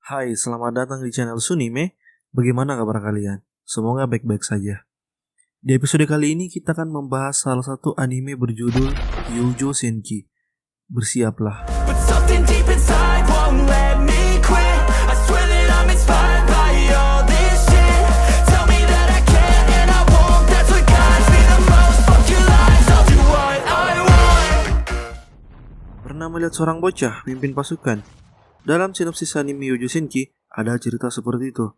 Hai, selamat datang di channel Sunime. Bagaimana kabar kalian? Semoga baik-baik saja. Di episode kali ini kita akan membahas salah satu anime berjudul Youjo Senki. Bersiaplah. But something deep inside won't let me quit. I swear that I'm inspired by all this shit. Tell me that I can and I won't. That's what guides me the most. Fuck your lies, I'll do what I want. Pernah melihat seorang bocah pimpin pasukan? Dalam sinopsis anime Youjo Senki ada cerita seperti itu.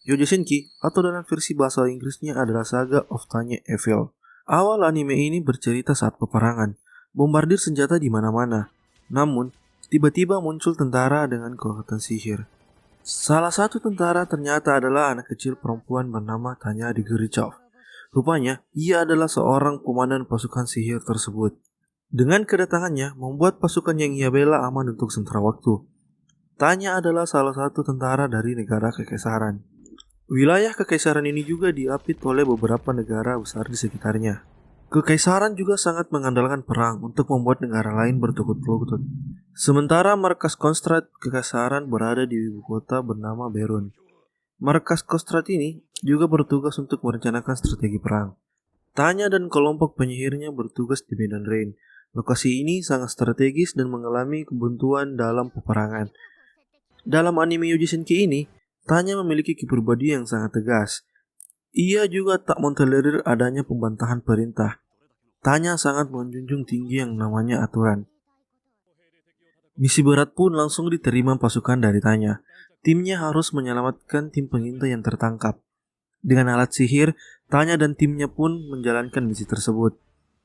Youjo Senki atau dalam versi bahasa Inggrisnya adalah Saga of Tanya Evil. Awal anime ini bercerita saat peperangan, bombardir senjata di mana-mana. Namun, tiba-tiba muncul tentara dengan kekuatan sihir. Salah satu tentara ternyata adalah anak kecil perempuan bernama Tanya Digerichov. Rupanya, ia adalah seorang komandan pasukan sihir tersebut. Dengan kedatangannya, membuat pasukan yang ia bela aman untuk sementara waktu. Tanya adalah salah satu tentara dari negara kekaisaran. Wilayah kekaisaran ini juga diapit oleh beberapa negara besar di sekitarnya. Kekaisaran juga sangat mengandalkan perang untuk membuat negara lain bertukut lutut. Sementara markas Kronstadt kekaisaran berada di ibu kota bernama Berun. Markas Kronstadt ini juga bertugas untuk merencanakan strategi perang. Tanya dan kelompok penyihirnya bertugas di medan Rhein. Lokasi ini sangat strategis dan mengalami kebuntuan dalam peperangan. Dalam anime Youjo Senki ini, Tanya memiliki kepribadian yang sangat tegas. Ia juga tak mentolerir adanya pembantahan perintah. Tanya sangat menjunjung tinggi yang namanya aturan. Misi berat pun langsung diterima pasukan dari Tanya. Timnya harus menyelamatkan tim pengintai yang tertangkap. Dengan alat sihir, Tanya dan timnya pun menjalankan misi tersebut.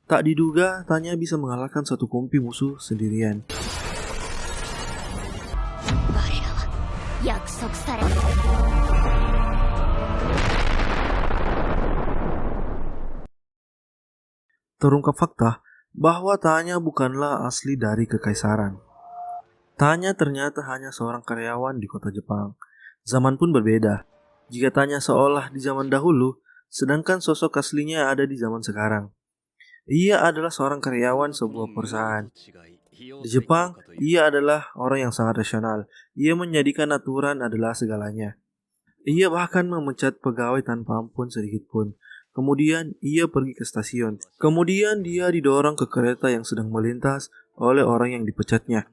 Tak diduga, Tanya bisa mengalahkan satu kompi musuh sendirian. Terungkap fakta bahwa Tanya bukanlah asli dari kekaisaran. Tanya ternyata hanya seorang karyawan di kota Jepang. Zaman pun berbeda. Jika Tanya seolah di zaman dahulu, sedangkan sosok aslinya ada di zaman sekarang. Ia adalah seorang karyawan sebuah perusahaan. Di Jepang, ia adalah orang yang sangat rasional. Ia menjadikan aturan adalah segalanya. Ia bahkan memecat pegawai tanpa ampun sedikit pun. Kemudian ia pergi ke stasiun. Kemudian dia didorong ke kereta yang sedang melintas oleh orang yang dipecatnya.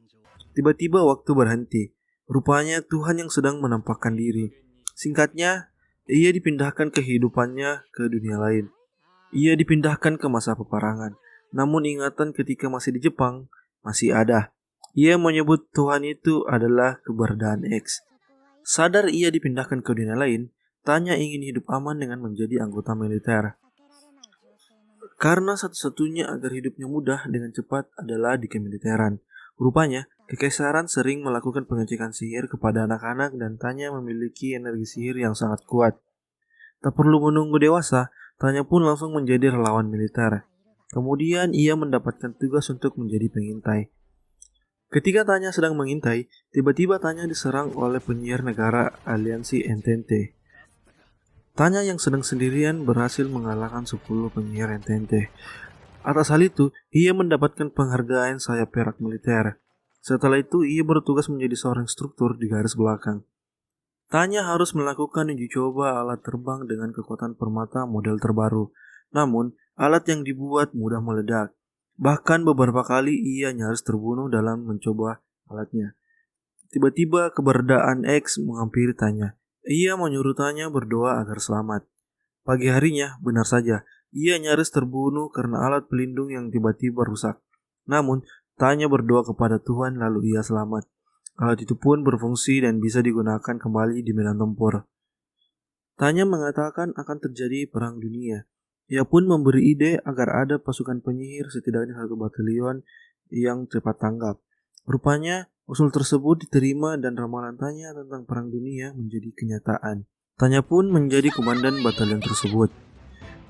Tiba-tiba waktu berhenti. Rupanya Tuhan yang sedang menampakkan diri. Singkatnya, ia dipindahkan kehidupannya ke dunia lain. Ia dipindahkan ke masa peperangan. Namun ingatan ketika masih di Jepang masih ada. Ia menyebut Tuhan itu adalah keberadaan X. Sadar ia dipindahkan ke dunia lain, Tanya ingin hidup aman dengan menjadi anggota militer. Karena satu-satunya agar hidupnya mudah dengan cepat adalah di kemiliteran. Rupanya, kekaisaran sering melakukan pengecekan sihir kepada anak-anak dan Tanya memiliki energi sihir yang sangat kuat. Tak perlu menunggu dewasa, Tanya pun langsung menjadi relawan militer. Kemudian ia mendapatkan tugas untuk menjadi pengintai. Ketika Tanya sedang mengintai, tiba-tiba Tanya diserang oleh penyihir negara aliansi Entente. Tanya yang sedang sendirian berhasil mengalahkan 10 penyihir Entente. Atas hal itu, ia mendapatkan penghargaan sayap perak militer. Setelah itu, ia bertugas menjadi seorang instruktur di garis belakang. Tanya harus melakukan uji coba alat terbang dengan kekuatan permata model terbaru. Namun, alat yang dibuat mudah meledak. Bahkan beberapa kali ia nyaris terbunuh dalam mencoba alatnya. Tiba-tiba keberadaan X menghampiri Tanya. Ia menyuruh Tanya berdoa agar selamat. Pagi harinya, benar saja, ia nyaris terbunuh karena alat pelindung yang tiba-tiba rusak. Namun, Tanya berdoa kepada Tuhan lalu ia selamat. Alat itu pun berfungsi dan bisa digunakan kembali di medan tempur. Tanya mengatakan akan terjadi perang dunia. Ia pun memberi ide agar ada pasukan penyihir setidaknya 1 batalion yang cepat tanggap. Rupanya, usul tersebut diterima dan ramalan Tanya tentang perang dunia menjadi kenyataan. Tanya pun menjadi komandan batalion tersebut.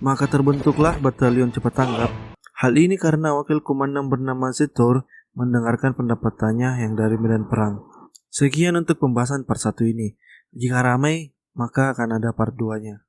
Maka terbentuklah batalion cepat tanggap. Hal ini karena wakil komandan bernama Zetor mendengarkan pendapat Tanya yang dari medan perang. Sekian untuk pembahasan part 1 ini. Jika ramai, maka akan ada part 2-nya.